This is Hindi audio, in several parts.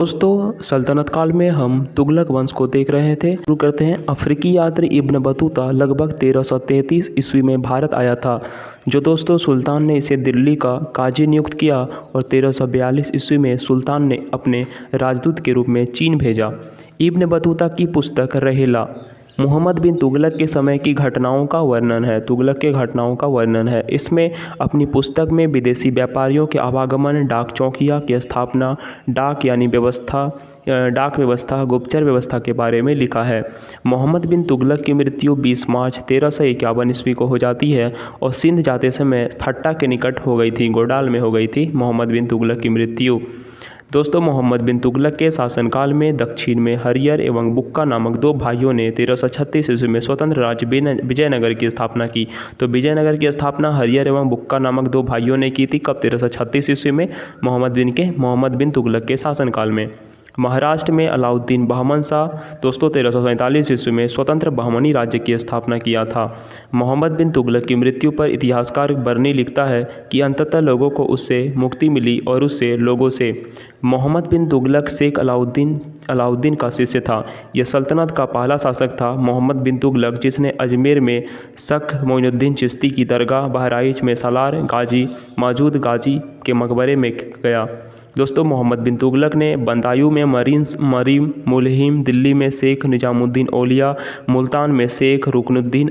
दोस्तों सल्तनत काल में हम तुगलक वंश को देख रहे थे। शुरू करते हैं। अफ्रीकी यात्री इब्न बतूता लगभग 1333 ईस्वी में भारत आया था, जो दोस्तों सुल्तान ने इसे दिल्ली का काजी नियुक्त किया और 1342 ईस्वी में सुल्तान ने अपने राजदूत के रूप में चीन भेजा। इब्न बतूता की पुस्तक रहेला मोहम्मद बिन तुगलक के समय की घटनाओं का वर्णन है। तुगलक के घटनाओं का वर्णन है। इसमें अपनी पुस्तक में विदेशी व्यापारियों के आवागमन, डाक चौकिया की स्थापना, डाक व्यवस्था, गुप्तचर व्यवस्था के बारे में लिखा है। मोहम्मद बिन तुगलक की मृत्यु 20 मार्च 1351 ईस्वी को हो जाती है और सिंध जाते समय ठट्टा के निकट हो गई थी, गोडाल में हो गई थी मोहम्मद बिन तुगलक की मृत्यु। दोस्तों मोहम्मद बिन तुगलक के शासनकाल में दक्षिण में हरियर एवं बुक्का नामक दो भाइयों ने 1336 ईस्वी में स्वतंत्र राज्य विजयनगर की स्थापना की। तो विजयनगर की स्थापना हरियर एवं बुक्का नामक दो भाइयों ने की थी। कब? 1336 ईस्वी में मोहम्मद बिन तुगलक के शासनकाल में। महाराष्ट्र में अलाउद्दीन बहमन शाह दोस्तों 1347 ईस्वी में स्वतंत्र बहमनी राज्य की स्थापना किया था। मोहम्मद बिन तुगलक की मृत्यु पर इतिहासकार बर्नी लिखता है कि अंततः लोगों को उससे मुक्ति मिली और उससे लोगों से। मोहम्मद बिन तुगलक शेख अलाउद्दीन का शिष्य था। यह सल्तनत का पहला शासक था। मोहम्मद बिन तुगलक जिसने अजमेर में शख मोइनुद्दीन चिश्ती की दरगाह, बहराइच में सालार गाजी मौजूद गाजी के मकबरे में गया। दोस्तों मोहम्मद बिन तुगलक ने बदायूं में मरीम मुलहिम, दिल्ली में शेख निजामुद्दीन औलिया, मुल्तान में शेख रुकनुद्दीन,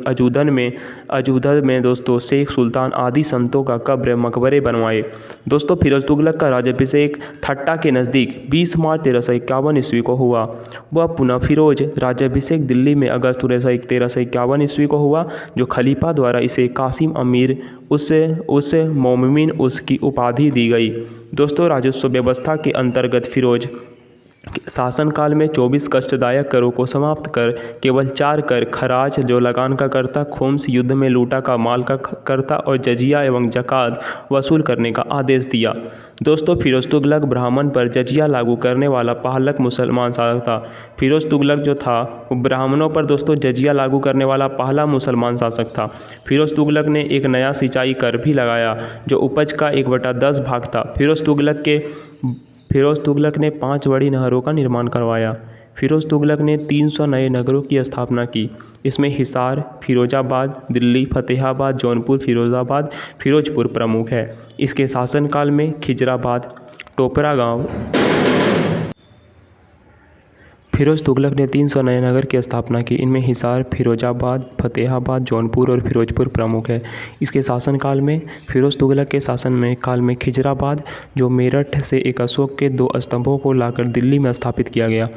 अजूदद में दोस्तों शेख सुल्तान आदि संतों का कब्र मकबरे बनवाए। दोस्तों फिरोज तुगलक का राज्याभिषेक ठट्टा के नज़दीक 20 मार्च 1351 ईस्वी को हुआ। वह पुनः फिरोज राज्याभिषेक दिल्ली में अगस्त 1351 ईस्वी को हुआ, जो खलीफा द्वारा इसे कासिम अमीर उससे मोमिन उसकी उपाधि दी गई। दोस्तों राजस्व व्यवस्था के अंतर्गत फिरोज शासनकाल में 24 कष्टदायक करों को समाप्त कर केवल 4 कर खराज जो लगान का करता, खुम्स युद्ध में लूटा का माल का करता और जजिया एवं जकात वसूल करने का आदेश दिया। दोस्तों फिरोज तुगलक ब्राह्मण पर जजिया लागू करने वाला पहला मुसलमान शासक था। फिरोज तुगलक जो था वो ब्राह्मणों पर दोस्तों जजिया लागू करने वाला पहला मुसलमान शासक था। फिरोज तुगलक ने एक नया सिंचाई कर भी लगाया जो उपज का 1/10 भाग था। फिरोज तुगलक ने 5 बड़ी नहरों का निर्माण करवाया। फिरोज तुगलक ने 300 नए नगरों की स्थापना की। इसमें हिसार, फिरोजाबाद, दिल्ली, फतेहाबाद, जौनपुर, फिरोजपुर प्रमुख है। इसके शासनकाल में खिजराबाद, टोपरा गांव। फिरोज तुगलक ने 300 नए नगर की स्थापना की। इनमें हिसार, फिरोजाबाद, फतेहाबाद, जौनपुर और फिरोजपुर प्रमुख है। इसके शासनकाल में फिरोज तुगलक के काल में खिजराबाद जो मेरठ से एक अशोक के 2 स्तंभों को लाकर दिल्ली में स्थापित किया गया।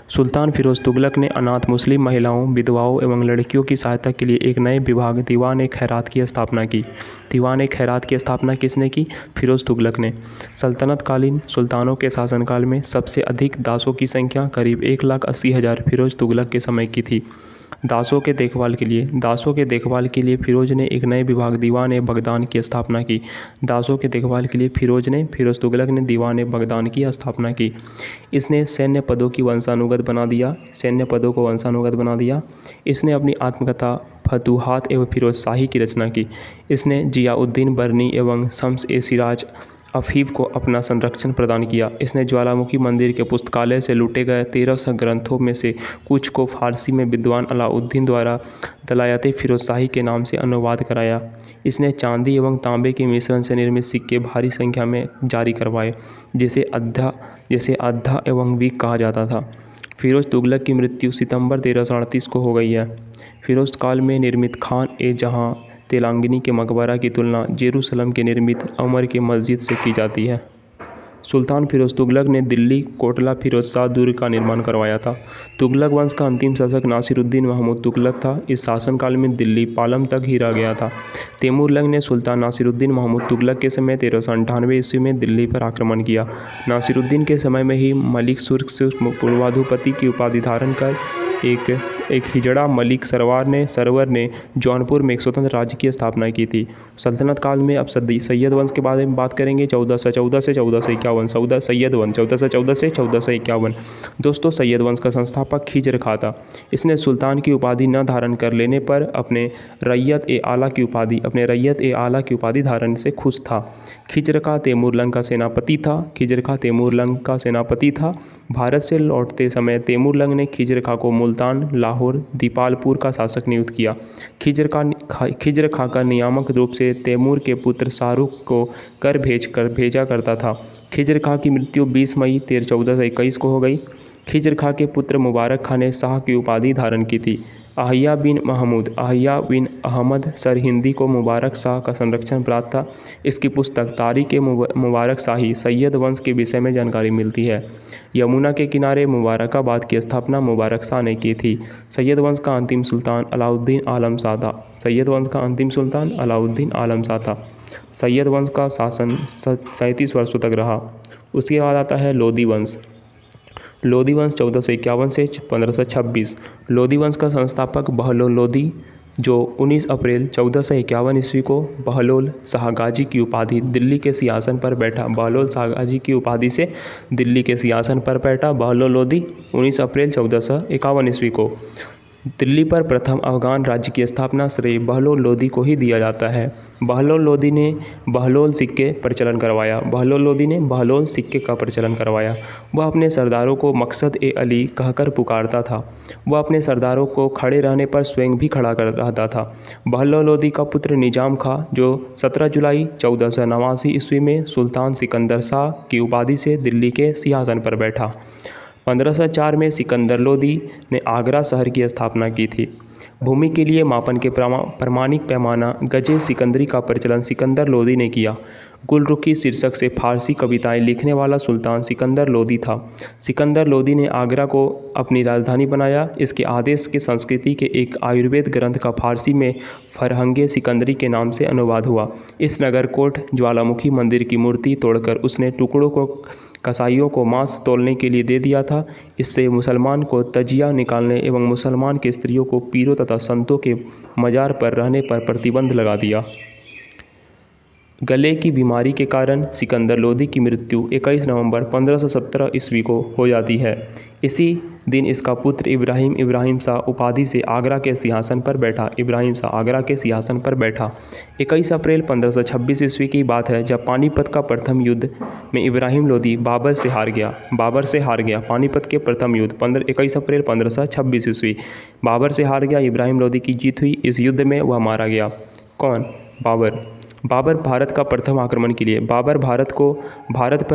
सुल्तान फिरोज तुगलक ने अनाथ मुस्लिम महिलाओं, विधवाओं एवं लड़कियों की सहायता के लिए एक नए विभाग दीवान-ए-खैरात की स्थापना की। दीवान-ए-खैरात की स्थापना किसने की? फिरोज तुगलक ने। सल्तनतकालीन सुल्तानों के शासनकाल में सबसे अधिक दासों की संख्या करीब 1,80,000 फिरोज तुगलक के समय की थी। दासों के देखभाल के लिए फिरोज ने एक नए विभाग दीवान-ए-बगदान की स्थापना की। दासों के देखभाल के लिए फिरोज तुगलक ने दीवान-ए-बगदान की स्थापना की। इसने सैन्य पदों को वंशानुगत बना दिया। इसने अपनी आत्मकथा फतूहात एवं फिरोज शाही की रचना की। इसने जियाउद्दीन बर्नी एवं शम्स-ए-सिराज अफीफ को अपना संरक्षण प्रदान किया। इसने ज्वालामुखी मंदिर के पुस्तकालय से लूटे गए 1300 ग्रंथों में से कुछ को फारसी में विद्वान अलाउद्दीन द्वारा दलायत फिरोज शाही के नाम से अनुवाद कराया। इसने चांदी एवं तांबे के मिश्रण से निर्मित सिक्के भारी संख्या में जारी करवाए, जिसे अद्धा एवं वीक कहा जाता था। फिरोज तुगलक की मृत्यु सितंबर 1338 को हो गई है। फिरोज काल में निर्मित खान-ए-जहां तेलांगिनी के मकबरा की तुलना जेरूसलम के निर्मित उमर की मस्जिद से की जाती है। सुल्तान फिरोज तुगलक ने दिल्ली कोटला फिरोज शाह दुर्ग का निर्माण करवाया था। तुगलक वंश का अंतिम शासक नासिरुद्दीन महमूद तुगलक था। इस शासनकाल में दिल्ली पालम तक ही रह गया था। तैमूरलंग ने सुल्तान नासिरुद्दीन महमूद तुगलक के समय 1398 ईस्वी में दिल्ली पर आक्रमण किया। नासिरुद्दीन के समय में ही मलिक सुर्ख पूर्वाधिपति की उपाधि धारण कर एक हिजड़ा मलिक सरवर ने जौनपुर में एक स्वतंत्र राज्य की स्थापना की थी। सल्तनत काल में अब सैयद वंश के बारे में बात करेंगे। 1414 से 1451 सैयद वंश 1414 से 1451। दोस्तों, सैयद वंश का संस्थापक खिजर खां था। इसने सुल्तान की उपाधि न धारण कर लेने पर अपने रैयत ए आला की उपाधि धारण से खुश था। खिजर खां तैमूरलंग का सेनापति था। भारत से लौटते समय तैमूरलंग ने खिजर खां को मुल्तान, लाहौर, दीपालपुर का शासक नियुक्त किया। खिजर खां का नियामक रूप से तैमूर के पुत्र शाहरुख को कर भेजा करता था। खिजर खां की मृत्यु 20 मई 1421 को हो गई। खिजर खां के पुत्र मुबारक खां ने शाह की उपाधि धारण की थी। अहिया बिन अहमद सरहिंदी को मुबारक शाह का संरक्षण प्राप्त था। इसकी पुस्तक तारीख़-ए-मुबारक शाही सैयद वंश के विषय में जानकारी मिलती है। यमुना के किनारे मुबारकाबाद की स्थापना मुबारक शाह ने की थी। सैयद वंश का अंतिम सुल्तान अलाउद्दीन आलम शाह था। सैयद वंश का शासन 37 वर्षों तक रहा। उसके बाद आता है लोधी वंश 1451 से 1526। लोधी वंश का संस्थापक बहलोल लोधी, जो 19 अप्रैल 1451 ईस्वी को बहलोल शाहगाजी की उपाधि दिल्ली के सिंहासन पर बैठा। बहलोल लोधी 19 अप्रैल 1451 ईस्वी को दिल्ली पर प्रथम अफगान राज्य की स्थापना श्रेय बहलोल लोधी को ही दिया जाता है। बहलोल लोधी ने बहलोल सिक्के प्रचलन करवाया। वह अपने सरदारों को मकसद-ए-अली कहकर पुकारता था। वह अपने सरदारों को खड़े रहने पर स्वयं भी खड़ा कर रहता था। बहलोल लोधी का पुत्र निजाम खां, जो 17 जुलाई 1489 ईस्वी में सुल्तान सिकंदर शाह की उपाधि से दिल्ली के सिंहासन पर बैठा। 1504 में सिकंदर लोधी ने आगरा शहर की स्थापना की थी। भूमि के लिए मापन के प्रमाणिक पैमाना गजे सिकंदरी का प्रचलन सिकंदर लोधी ने किया। गुलरुखी शीर्षक से फारसी कविताएं लिखने वाला सुल्तान सिकंदर लोधी था। सिकंदर लोधी ने आगरा को अपनी राजधानी बनाया। इसके आदेश के संस्कृति के एक आयुर्वेद ग्रंथ का फारसी में फरहंगे सिकंदरी के नाम से अनुवाद हुआ। इस नगरकोट ज्वालामुखी मंदिर की मूर्ति तोड़कर उसने टुकड़ों को कसाईयों को मांस तौलने के लिए दे दिया था। इससे मुसलमान को तजिया निकालने एवं मुसलमान की स्त्रियों को पीरों तथा संतों के मजार पर रहने पर प्रतिबंध लगा दिया। गले की बीमारी के कारण सिकंदर लोधी की मृत्यु 21 नवंबर 1517 ईस्वी को हो जाती है। इसी दिन इसका पुत्र इब्राहिम शाह उपाधि से आगरा के सिंहासन पर बैठा। 21 अप्रैल 1526 ईस्वी की बात है, जब पानीपत का प्रथम युद्ध में इब्राहिम लोधी बाबर से हार गया। पानीपत के प्रथम युद्ध 21 अप्रैल 1526 ईस्वी बाबर से हार गया। इब्राहिम लोधी की जीत हुई। इस युद्ध में वह मारा गया। कौन? बाबर भारत पर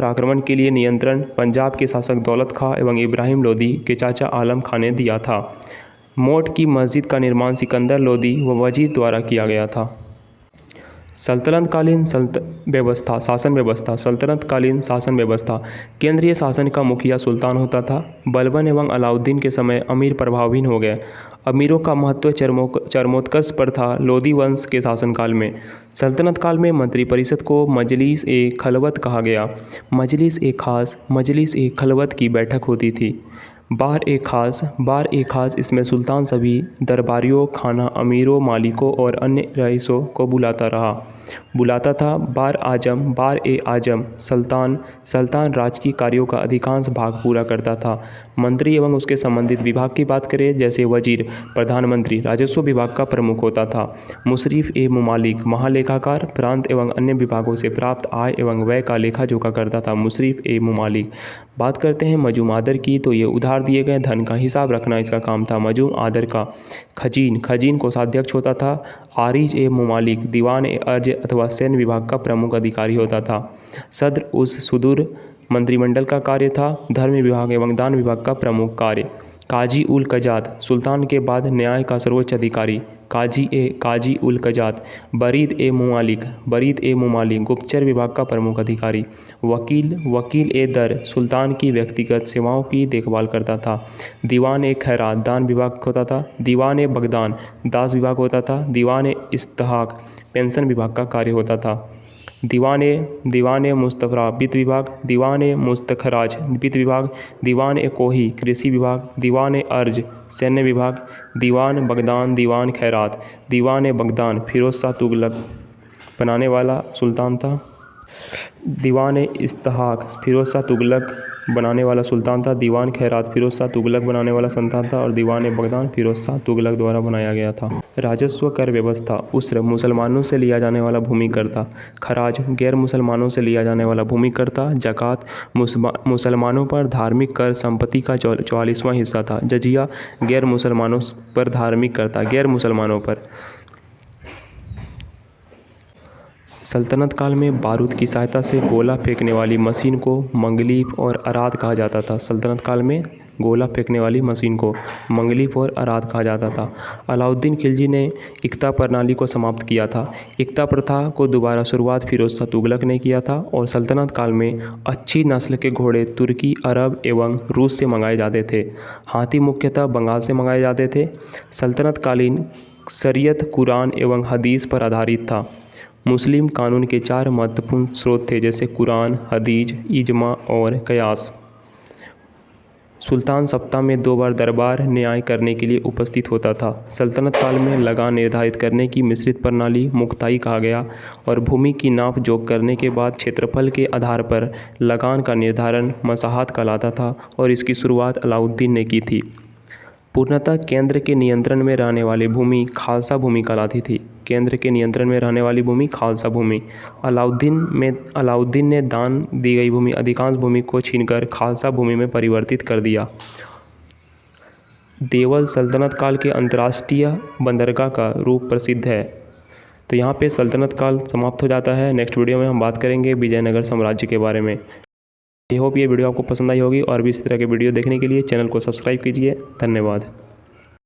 आक्रमण के लिए नियंत्रण पंजाब के शासक दौलत खां एवं इब्राहिम लोधी के चाचा आलम खां ने दिया था। मोट की मस्जिद का निर्माण सिकंदर लोधी व वजीर द्वारा किया गया था। सल्तनतकालीन शासन व्यवस्था। केंद्रीय शासन का मुखिया सुल्तान होता था। बलबन एवं अलाउद्दीन के समय अमीर प्रभावहीन हो गए। अमीरों का महत्व चरमोत्कर्ष पर था लोधी वंश के शासनकाल में। सल्तनत काल में मंत्रिपरिषद को मजलिस-ए-खलवत कहा गया। मजलिस-ए-खलवत की बैठक होती थी। बार-ए-खास इसमें सुल्तान सभी दरबारियों, खाना अमीरों, मालिकों और अन्य रईसों को बुलाता था। बार-ए-आजम सुल्तान राजकीय कार्यों का अधिकांश भाग पूरा करता था। मंत्री एवं उसके संबंधित विभाग की बात करें, जैसे वजीर, प्रधानमंत्री राजस्व विभाग का प्रमुख होता था। मुशरिफ-ए-मुमालिक महालेखाकार प्रांत एवं अन्य विभागों से प्राप्त आय एवं व्यय का लेखा जोखा करता था। मुशरिफ-ए-मुमालिक। बात करते हैं मजूम आदर की, तो ये उधार दिए गए धन का हिसाब रखना इसका काम था। मजूम आदर का खजीन कोषाध्यक्ष होता था। आरिज-ए-मुमालिक दीवान-ए-अर्ज अथवा सैन्य विभाग का प्रमुख अधिकारी होता था। सद्र उस सुदूर मंत्रिमंडल का कार्य था। धर्म विभाग एवं दान विभाग का प्रमुख कार्य। काजी-उल-कजात सुल्तान के बाद न्याय का सर्वोच्च अधिकारी। काजी-उल-कजात। बरीद-ए-मुमालिक गुप्तचर विभाग का प्रमुख अधिकारी। वकील-ए-दर सुल्तान की व्यक्तिगत सेवाओं की देखभाल करता था। दीवान-ए-खैरात दान विभाग होता था। दीवान-ए-बगदान दास विभाग होता था। दीवान-ए-इस्तिहाक पेंशन विभाग का कार्य होता था। दीवान-ए-मुस्तफरा वित्त विभाग। दीवान-ए-मुस्तखराज वित्त विभाग। दीवान-ए-कोही कृषि विभाग। दीवान-ए-अर्ज सैन्य विभाग, दीवान बगदान, दीवान खैरात। दीवान बगदान फिरोज़ शाह तुगलक बनाने वाला सुल्तान था। दीवान इस्तिहाक फिरोज़ शाह तुगलक बनाने वाला सुल्तान था। दीवान खैरात फिरोज़ शाह तुगलक बनाने वाला सुल्तान था। और दीवान बगदान फिरोज़ शाह तुगलक द्वारा बनाया गया था। राजस्व कर व्यवस्था, उसर मुसलमानों से लिया जाने वाला भूमि कर था। खराज गैर मुसलमानों से लिया जाने वाला भूमि कर था। ज़कात मुसलमानों पर धार्मिक कर संपत्ति का 44वां हिस्सा था। जजिया गैर मुसलमानों पर धार्मिक कर था, गैर मुसलमानों पर। सल्तनत काल में बारूद की सहायता से गोला फेंकने वाली मशीन को मंगलीफ और अराद कहा जाता था। सल्तनत काल में गोला फेंकने वाली मशीन को मंगलीफ और अराद कहा जाता था। अलाउद्दीन खिलजी ने इक्ता प्रणाली को समाप्त किया था। इक्ता प्रथा को दोबारा शुरुआत फिरोज़ शाह तुगलक ने किया था। और सल्तनत काल में अच्छी नस्ल के घोड़े तुर्की, अरब एवं रूस से मंगाए जाते थे। हाथी मुख्यतः बंगाल से मंगाए जाते थे। सल्तनत कालीन शरीयत कुरान एवं हदीस पर आधारित था। मुस्लिम कानून के 4 महत्वपूर्ण स्रोत थे, जैसे कुरान, हदीस, इजमा और कयास। सुल्तान सप्ताह में 2 बार दरबार न्याय करने के लिए उपस्थित होता था। सल्तनत काल में लगान निर्धारित करने की मिश्रित प्रणाली मुक्ताई कहा गया। और भूमि की नाप जोख करने के बाद क्षेत्रफल के आधार पर लगान का निर्धारण मसाहत कहलाता था। और इसकी शुरुआत अलाउद्दीन ने की थी। पूर्णतः केंद्र के नियंत्रण में रहने वाली भूमि खालसा भूमि कहलाती थी। केंद्र के नियंत्रण में रहने वाली भूमि खालसा भूमि। अलाउद्दीन ने दान दी गई भूमि अधिकांश भूमि को छीनकर खालसा भूमि में परिवर्तित कर दिया। देवल सल्तनत काल के अंतर्राष्ट्रीय बंदरगाह का रूप प्रसिद्ध है। तो यहाँ पे सल्तनत काल समाप्त हो जाता है। नेक्स्ट वीडियो में हम बात करेंगे विजयनगर साम्राज्य के बारे में। आई होप ये वीडियो आपको पसंद आई होगी। और भी इस तरह के वीडियो देखने के लिए चैनल को सब्सक्राइब कीजिए। धन्यवाद।